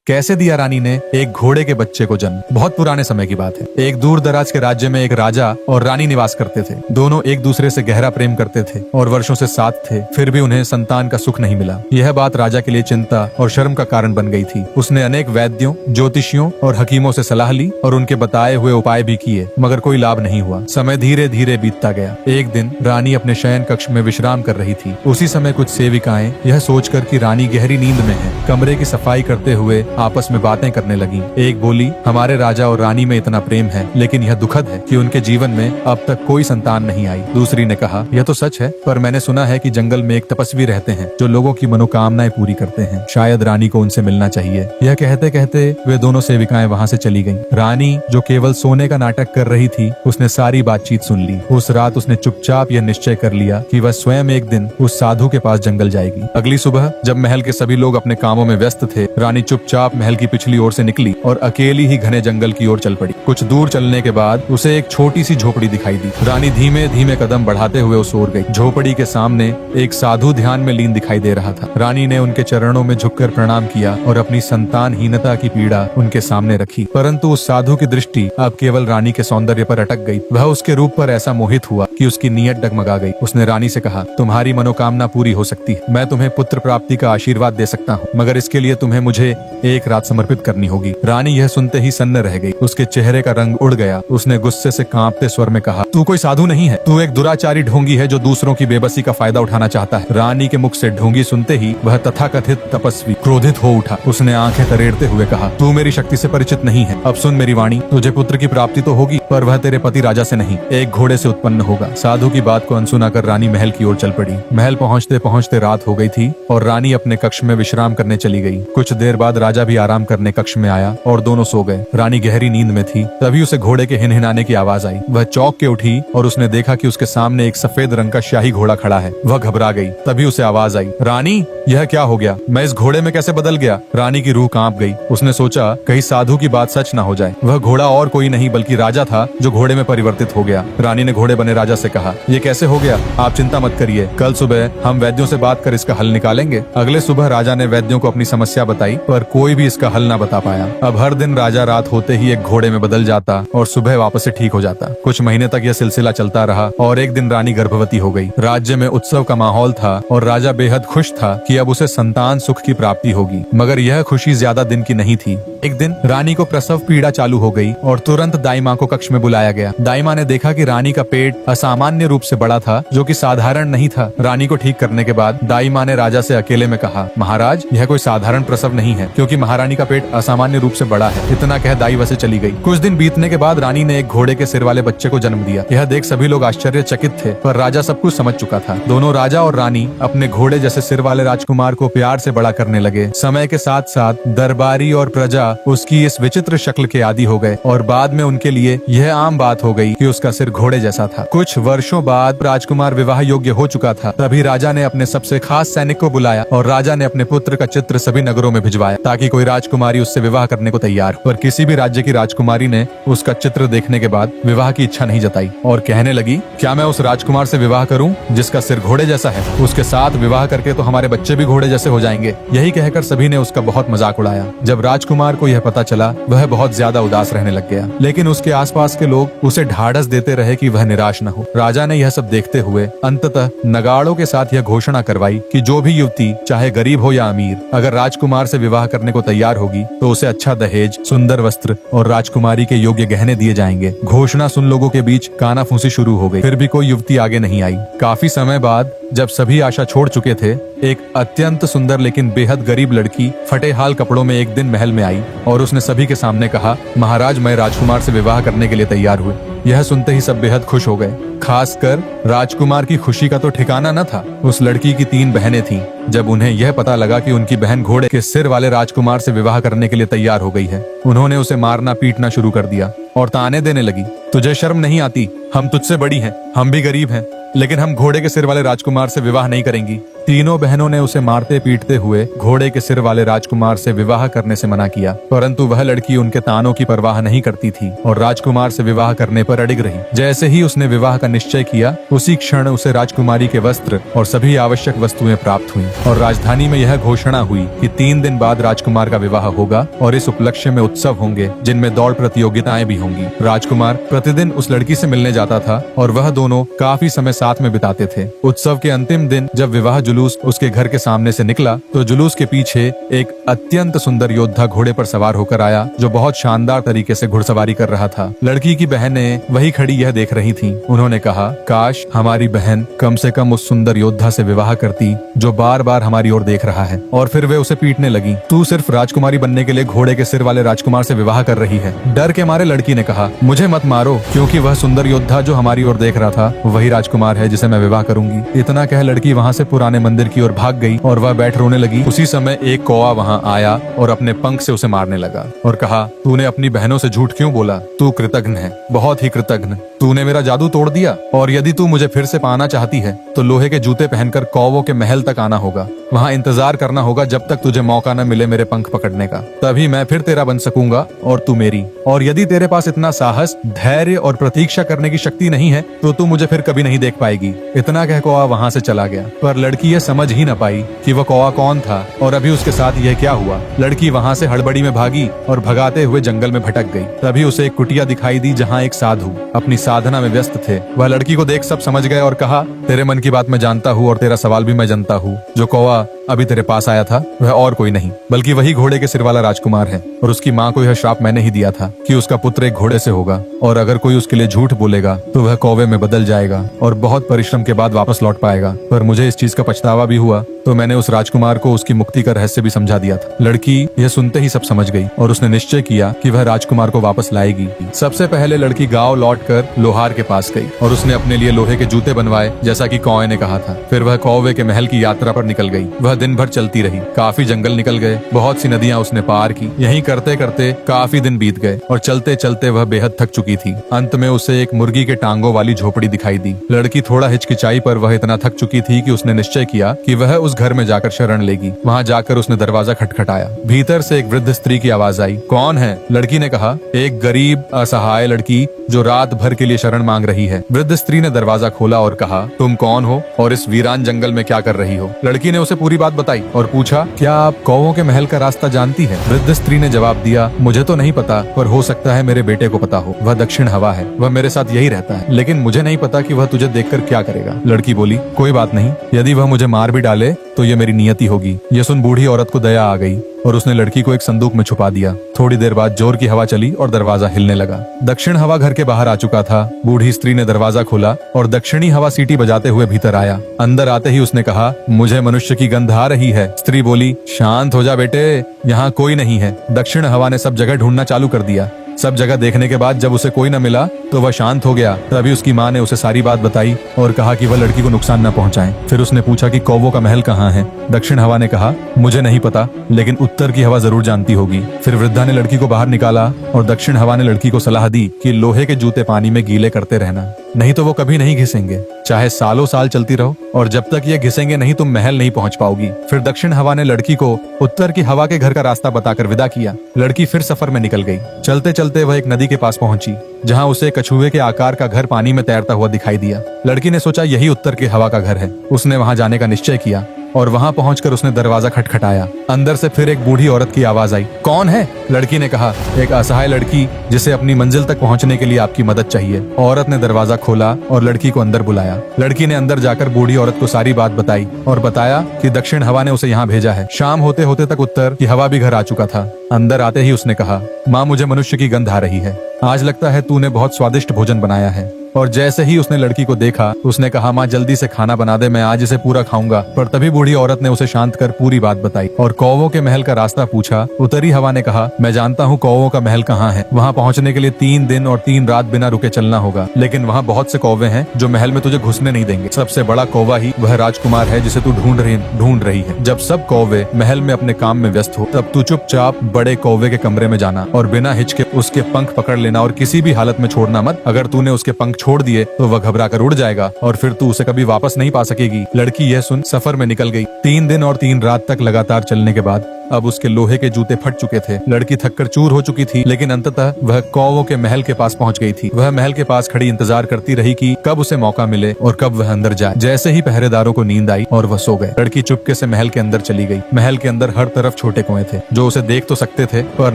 कैसे दिया रानी ने एक घोड़े के बच्चे को जन्म। बहुत पुराने समय की बात है। एक दूर दराज के राज्य में एक राजा और रानी निवास करते थे। दोनों एक दूसरे से गहरा प्रेम करते थे और वर्षों से साथ थे, फिर भी उन्हें संतान का सुख नहीं मिला। यह बात राजा के लिए चिंता और शर्म का कारण बन गई थी। उसने अनेक वैद्यों, ज्योतिषियों और हकीमों से सलाह ली और उनके बताए हुए उपाय भी किए, मगर कोई लाभ नहीं हुआ। समय धीरे धीरे बीतता गया। एक दिन रानी अपने शयन कक्ष में विश्राम कर रही थी। उसी समय कुछ सेविकाएं यह सोचकर कि रानी गहरी नींद में है, कमरे की सफाई करते हुए आपस में बातें करने लगी। एक बोली, हमारे राजा और रानी में इतना प्रेम है, लेकिन यह दुखद है कि उनके जीवन में अब तक कोई संतान नहीं आई। दूसरी ने कहा, यह तो सच है, पर मैंने सुना है कि जंगल में एक तपस्वी रहते हैं जो लोगों की मनोकामनाएं पूरी करते हैं। शायद रानी को उनसे मिलना चाहिए। यह कहते कहते वे दोनों सेविकाएं वहां से चली गईं। रानी, जो केवल सोने का नाटक कर रही थी, उसने सारी बातचीत सुन ली। उस रात उसने चुपचाप यह निश्चय कर लिया कि वह स्वयं एक दिन उस साधु के पास जंगल जाएगी। अगली सुबह जब महल के सभी लोग अपने कामों में व्यस्त थे, रानी चुपचाप महल की पिछली ओर से निकली और अकेली ही घने जंगल की ओर चल पड़ी। कुछ दूर चलने के बाद उसे एक छोटी सी झोपड़ी दिखाई दी। रानी धीमे धीमे कदम बढ़ाते हुए उस ओर गई। झोपड़ी के सामने एक साधु ध्यान में लीन दिखाई दे रहा था। रानी ने उनके चरणों में झुककर प्रणाम किया और अपनी संतानहीनता की पीड़ा उनके सामने रखी। परंतु उस साधु की दृष्टि अब केवल रानी के सौंदर्य पर अटक गई। वह उसके रूप पर ऐसा मोहित हुआ कि उसकी नीयत डगमगा गई। उसने रानी से कहा, तुम्हारी मनोकामना पूरी हो सकती है। मैं तुम्हें पुत्र प्राप्ति का आशीर्वाद दे सकता हूँ, मगर इसके लिए तुम्हें मुझे एक रात समर्पित करनी होगी। रानी यह सुनते ही सन्न रह गई। उसके चेहरे का रंग उड़ गया। उसने गुस्से से कांपते स्वर में कहा, तू कोई साधु नहीं है, तू एक दुराचारी ढोंगी है जो दूसरों की बेबसी का फायदा उठाना चाहता है। रानी के मुख से ढोंगी सुनते ही वह तथाकथित तपस्वी क्रोधित हो उठा। उसने आंखें तरेड़ते हुए कहा, तू मेरी शक्ति से परिचित नहीं है। अब सुन मेरी वाणी, तुझे पुत्र की प्राप्ति तो होगी, पर वह तेरे पति राजा से नहीं, एक घोड़े से उत्पन्न होगा। साधु की बात को अनसुना कर रानी महल की ओर चल पड़ी। महल पहुंचते पहुंचते रात हो गई थी और रानी अपने कक्ष में विश्राम करने चली गई। कुछ देर बाद राजा भी आराम करने कक्ष में आया और दोनों सो गए। रानी गहरी नींद में थी। तभी उसे घोड़े के हिनहिनाने की आवाज आई। वह चौंक के उठी और उसने देखा कि उसके सामने एक सफेद रंग का शाही घोड़ा खड़ा है। वह घबरा गई। तभी उसे आवाज आई, रानी, यह क्या हो गया? मैं इस घोड़े में कैसे बदल गया? रानी की रूह कांप गई। उसने सोचा कहीं साधु की बात सच ना हो जाए। वह घोड़ा और कोई नहीं बल्कि राजा था जो घोड़े में परिवर्तित हो गया। रानी ने घोड़े बने राजा से कहा, ये कैसे हो गया? आप चिंता मत करिए, कल सुबह हम वैद्यों से बात कर इसका हल निकालेंगे। अगले सुबह राजा ने वैद्यों को अपनी समस्या बताई, पर कोई भी इसका हल ना बता पाया। अब हर दिन राजा रात होते ही एक घोड़े में बदल जाता और सुबह वापस से ठीक हो जाता। कुछ महीने तक यह सिलसिला चलता रहा और एक दिन रानी गर्भवती हो गई। राज्य में उत्सव का माहौल था और राजा बेहद खुश था कि अब उसे संतान सुख की प्राप्ति होगी, मगर यह खुशी ज्यादा दिन की नहीं थी। एक दिन रानी को प्रसव पीड़ा चालू हो गई और तुरंत दाई माँ को कक्ष में बुलाया गया। दाई माँ ने देखा कि रानी का पेट असामान्य रूप से बड़ा था, जो कि साधारण नहीं था। रानी को ठीक करने के बाद दाई माँ ने राजा से अकेले में कहा, महाराज, यह कोई साधारण प्रसव नहीं है, क्योंकि महारानी का पेट असामान्य रूप से बड़ा है। इतना कह दाई वसे चली गई। कुछ दिन बीतने के बाद रानी ने एक घोड़े के सिर वाले बच्चे को जन्म दिया। यह देख सभी लोग आश्चर्यचकित थे, पर राजा सब कुछ समझ चुका था। दोनों राजा और रानी अपने घोड़े जैसे सिर वाले राजकुमार को प्यार से बड़ा करने लगे। समय के साथ साथ दरबारी और प्रजा उसकी इस विचित्र शक्ल के आदी हो गए और बाद में उनके लिए यह आम बात हो गई कि उसका सिर घोड़े जैसा था। कुछ वर्षों बाद राजकुमार विवाह योग्य हो चुका था। तभी राजा ने अपने सबसे खास सैनिक को बुलाया और राजा ने अपने पुत्र का चित्र सभी नगरों में भिजवाया ताकि कोई राजकुमारी उससे विवाह करने को तैयार हो। पर किसी भी राज्य की राजकुमारी ने उसका चित्र देखने के बाद विवाह की इच्छा नहीं जताई और कहने लगी, क्या मैं उस राजकुमार से विवाह करूं जिसका सिर घोड़े जैसा है? उसके साथ विवाह करके तो हमारे बच्चे भी घोड़े जैसे हो जाएंगे। यही कहकर सभी ने उसका बहुत मजाक उड़ाया। जब राजकुमार को यह पता चला, वह बहुत ज्यादा उदास रहने लग गया, लेकिन उसके आसपास के लोग उसे ढाढ़स देते रहे कि वह निराश न हो। राजा ने यह सब देखते हुए अंततः नगाड़ों के साथ यह घोषणा करवाई कि जो भी युवती चाहे गरीब हो या अमीर, अगर राजकुमार से विवाह करने को तैयार होगी तो उसे अच्छा दहेज, सुंदर वस्त्र और राजकुमारी के योग्य गहने दिए जाएंगे। घोषणा सुन लोगों के बीच कानाफूसी शुरू हो गई। फिर भी कोई युवती आगे नहीं आई। काफी समय बाद जब सभी आशा छोड़ चुके थे, एक अत्यंत सुंदर लेकिन बेहद गरीब लड़की फटे हाल कपड़ों में एक दिन महल में आई और उसने सभी के सामने कहा, महाराज, मैं राजकुमार से विवाह करने के लिए तैयार हुए। यह सुनते ही सब बेहद खुश हो गए। खासकर राजकुमार की खुशी का तो ठिकाना न था। उस लड़की की 3 बहनें थीं। जब उन्हें यह पता लगा कि उनकी बहन घोड़े के सिर वाले राजकुमार से विवाह करने के लिए तैयार हो गई है, उन्होंने उसे मारना पीटना शुरू कर दिया और ताने देने लगी, तुझे शर्म नहीं आती? हम तुझसे बड़ी हैं, हम भी गरीब हैं, लेकिन हम घोड़े के सिर वाले राजकुमार से विवाह नहीं करेंगी। तीनों बहनों ने उसे मारते पीटते हुए घोड़े के सिर वाले राजकुमार से विवाह करने से मना किया, परंतु वह लड़की उनके तानों की परवाह नहीं करती थी और राजकुमार से विवाह करने पर अड़िग रही। जैसे ही उसने विवाह का निश्चय किया, उसी क्षण उसे राजकुमारी के वस्त्र और सभी आवश्यक वस्तुएं प्राप्त हुई और राजधानी में यह घोषणा हुई कि 3 दिन बाद राजकुमार का विवाह होगा और इस उपलक्ष्य में उत्सव होंगे जिनमें दौड़ प्रतियोगिताएं भी होंगी। राजकुमार प्रतिदिन उस लड़की से मिलने जाता था और वह दोनों काफी समय साथ में बिताते थे। उत्सव के अंतिम दिन जब विवाह जुलूस उसके घर के सामने से निकला तो जुलूस के पीछे एक अत्यंत सुंदर योद्धा घोड़े पर सवार होकर आया जो बहुत शानदार तरीके से घुड़सवारी कर रहा था। लड़की की बहनें वही खड़ी यह देख रही थीं। उन्होंने कहा, काश हमारी बहन कम से कम उस सुंदर योद्धा से विवाह करती जो बार बार हमारी ओर देख रहा है। और फिर वे उसे पीटने लगी। तू सिर्फ राजकुमारी बनने के लिए घोड़े के सिर वाले राजकुमार से विवाह कर रही है। डर के मारे लड़की ने कहा, मुझे मत मारो, क्योंकि वह सुंदर योद्धा जो हमारी ओर देख रहा था वही राजकुमार है जिसे मैं विवाह करूंगी। इतना कह लड़की वहाँ से पुराने मंदिर की ओर भाग गई और वह बैठ रोने लगी। उसी समय एक कौवा वहाँ आया और अपने पंख से उसे मारने लगा और कहा, तूने अपनी बहनों से झूठ क्यों बोला? तू कृतघ्न है, बहुत ही कृतघ्न। तूने मेरा जादू तोड़ दिया और यदि तू मुझे फिर से पाना चाहती है तो लोहे के जूते पहनकर कौवों के महल तक आना होगा। वहाँ इंतजार करना होगा जब तक तुझे मौका न मिले मेरे पंख पकड़ने का, तभी मैं फिर तेरा बन सकूंगा और तू मेरी। और यदि तेरे पास इतना साहस, धैर्य और प्रतीक्षा करने की शक्ति नहीं है तो तू मुझे फिर कभी नहीं देख पाएगी। इतना कह कौवा वहाँ से चला गया, पर लड़की ये समझ ही न पाई कि वह कौवा कौन था और अभी उसके साथ यह क्या हुआ। लड़की वहाँ से हड़बड़ी में भागी और भगाते हुए जंगल में भटक गई। तभी उसे एक कुटिया दिखाई दी जहाँ एक साधु अपनी साधना में व्यस्त थे। वह लड़की को देख सब समझ गए और कहा, तेरे मन की बात मैं जानता हूँ और तेरा सवाल भी मैं जानता हूँ। जो कौवा अभी तेरे पास आया था वह और कोई नहीं बल्कि वही घोड़े के सिर वाला राजकुमार है और उसकी माँ को यह श्राप मैंने ही दिया था कि उसका पुत्र एक घोड़े से होगा और अगर कोई उसके लिए झूठ बोलेगा तो वह कौवे में बदल जाएगा और बहुत परिश्रम के बाद वापस लौट पाएगा। पर मुझे इस चीज का पछतावा भी हुआ तो मैंने उस राजकुमार को उसकी मुक्ति का रहस्य भी समझा दिया था। लड़की यह सुनते ही सब समझ गई और उसने निश्चय किया कि वह राजकुमार को वापस लाएगी। सबसे पहले लड़की गांव लौटकर लोहार के पास गई और उसने अपने लिए लोहे के जूते बनवाए जैसा कि कौवे ने कहा था। फिर वह कौवे के महल की यात्रा पर निकल गई। वह दिन भर चलती रही, काफी जंगल निकल गए, बहुत सी नदियां उसने पार की। यहीं करते करते काफी दिन बीत गए और चलते चलते वह बेहद थक चुकी थी। अंत में उसे एक मुर्गी के टांगों वाली झोपड़ी दिखाई दी। लड़की थोड़ा हिचकिचाई पर वह इतना थक चुकी थी कि उसने निश्चय किया कि वह उस घर में जाकर शरण लेगी। वहाँ जाकर उसने दरवाजा खटखटाया। भीतर से एक वृद्ध स्त्री की आवाज आई। कौन है? लड़की ने कहा, एक गरीब असहाय लड़की जो रात भर के लिए शरण मांग रही है। वृद्ध स्त्री ने दरवाजा खोला और कहा, तुम कौन हो और इस वीरान जंगल में क्या कर रही हो? लड़की ने उसे पूरी बात बताई और पूछा, क्या आप कौवों के महल का रास्ता जानती है? वृद्ध स्त्री ने जवाब दिया, मुझे तो नहीं पता, पर हो सकता है मेरे बेटे को पता हो। वह दक्षिण हवा है, वह मेरे साथ यही रहता है, लेकिन मुझे नहीं पता कि वह तुझे देखकर क्या करेगा। लड़की बोली, कोई बात नहीं, यदि वह मुझे मार भी डाले तो ये मेरी नियति होगी। यह सुन बूढ़ी औरत को दया आ गई और उसने लड़की को एक संदूक में छुपा दिया। थोड़ी देर बाद जोर की हवा चली और दरवाजा हिलने लगा। दक्षिण हवा घर के बाहर आ चुका था। बूढ़ी स्त्री ने दरवाजा खोला और दक्षिणी हवा सीटी बजाते हुए भीतर आया। अंदर आते ही उसने कहा, मुझे मनुष्य की गंध आ रही है। स्त्री बोली, शांत हो जा बेटे, यहाँ कोई नहीं है। दक्षिण हवा ने सब जगह ढूंढना चालू कर दिया। सब जगह देखने के बाद जब उसे कोई न मिला तो वह शांत हो गया। तभी उसकी माँ ने उसे सारी बात बताई और कहा कि वह लड़की को नुकसान न पहुंचाए। फिर उसने पूछा कि कौवों का महल कहाँ है। दक्षिण हवा ने कहा, मुझे नहीं पता, लेकिन उत्तर की हवा जरूर जानती होगी। फिर वृद्धा ने लड़की को बाहर निकाला और दक्षिण हवा ने लड़की को सलाह दी कि लोहे के जूते पानी में गीले करते रहना, नहीं तो वो कभी नहीं घिसेंगे। चाहे सालों साल चलती रहो और जब तक ये घिसेंगे नहीं तुम महल नहीं पहुंच पाओगी। फिर दक्षिण हवा ने लड़की को उत्तर की हवा के घर का रास्ता बताकर विदा किया। लड़की फिर सफर में निकल गई। चलते चलते वह एक नदी के पास पहुंची जहां उसे कछुए के आकार का घर पानी में तैरता हुआ दिखाई दिया। लड़की ने सोचा यही उत्तर की हवा का घर है। उसने वहां जाने का निश्चय किया और वहां पहुंचकर उसने दरवाजा खटखटाया। अंदर से फिर एक बूढ़ी औरत की आवाज आई। कौन है? लड़की ने कहा, एक असहाय लड़की जिसे अपनी मंजिल तक पहुंचने के लिए आपकी मदद चाहिए। औरत ने दरवाजा खोला और लड़की को अंदर बुलाया। लड़की ने अंदर जाकर बूढ़ी औरत को सारी बात बताई और बताया कि दक्षिण हवा ने उसे यहाँ भेजा है। शाम होते होते तक उत्तर की हवा भी घर आ चुका था। अंदर आते ही उसने कहा, माँ, मुझे मनुष्य की गंध आ रही है। आज लगता है तूने बहुत स्वादिष्ट भोजन बनाया है। और जैसे ही उसने लड़की को देखा उसने कहा, माँ जल्दी से खाना बना दे, मैं आज इसे पूरा खाऊंगा। पर तभी बूढ़ी औरत ने उसे शांत कर पूरी बात बताई और कौवों के महल का रास्ता पूछा। उत्तरी हवा ने कहा, मैं जानता हूँ कौवों का महल कहाँ है। वहाँ पहुँचने के लिए 3 दिन और 3 रात बिना रुके चलना होगा, लेकिन वहाँ बहुत से कौवे हैं जो महल में तुझे घुसने नहीं देंगे। सबसे बड़ा कौवा ही वह राजकुमार है जिसे तू ढूंढ रही है। जब सब कौवे महल में अपने काम में व्यस्त हो तब तू चुपचाप बड़े कौवे के कमरे में जाना और बिना हिचके उसके पंख पकड़ लेना और किसी भी हालत में छोड़ना मत। अगर तूने उसके पंख छोड़ दिए तो वह घबरा कर उड़ जाएगा और फिर तू उसे कभी वापस नहीं पा सकेगी। लड़की यह सुन सफर में निकल गई। 3 दिन और 3 रात तक लगातार चलने के बाद अब उसके लोहे के जूते फट चुके थे। लड़की थककर चूर हो चुकी थी, लेकिन अंततः वह कौवों के महल के पास पहुंच गई थी। वह महल के पास खड़ी इंतजार करती रही कि कब उसे मौका मिले और कब वह अंदर जाए। जैसे ही पहरेदारों को नींद आई और वह सो गए, लड़की चुपके से महल के अंदर चली गई। महल के अंदर हर तरफ छोटे कुएं थे जो उसे देख तो सकते थे, पर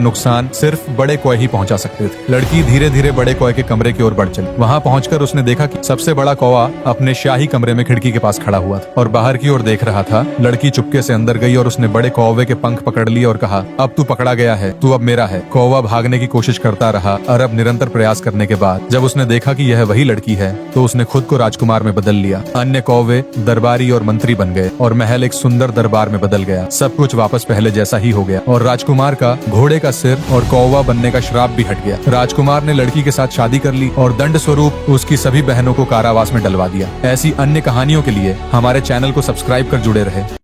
नुकसान सिर्फ बड़े कुएं ही पहुंचा सकते थे। लड़की धीरे धीरे बड़े कुएं के कमरे की ओर बढ़ चली। वहां पहुंचकर उसने देखा कि सबसे बड़ा कौवा अपने शाही कमरे में खिड़की के पास खड़ा हुआ था और बाहर की ओर देख रहा था। लड़की चुपके से अंदर गई और उसने बड़े कौवे के पंख पकड़ लिए और कहा, अब तू पकड़ा गया है, तू अब मेरा है। कौवा भागने की कोशिश करता रहा और अब निरंतर प्रयास करने के बाद जब उसने देखा कि यह वही लड़की है तो उसने खुद को राजकुमार में बदल लिया। अन्य कौवे दरबारी और मंत्री बन गए और महल एक सुंदर दरबार में बदल गया। सब कुछ वापस पहले जैसा ही हो गया और राजकुमार का घोड़े का सिर और कौवा बनने का श्राप भी हट गया। राजकुमार ने लड़की के साथ शादी कर ली और दंड स्वरूप उसकी सभी बहनों को कारावास में डलवा दिया। ऐसी अन्य कहानियों के लिए हमारे चैनल को सब्सक्राइब कर जुड़े रहे।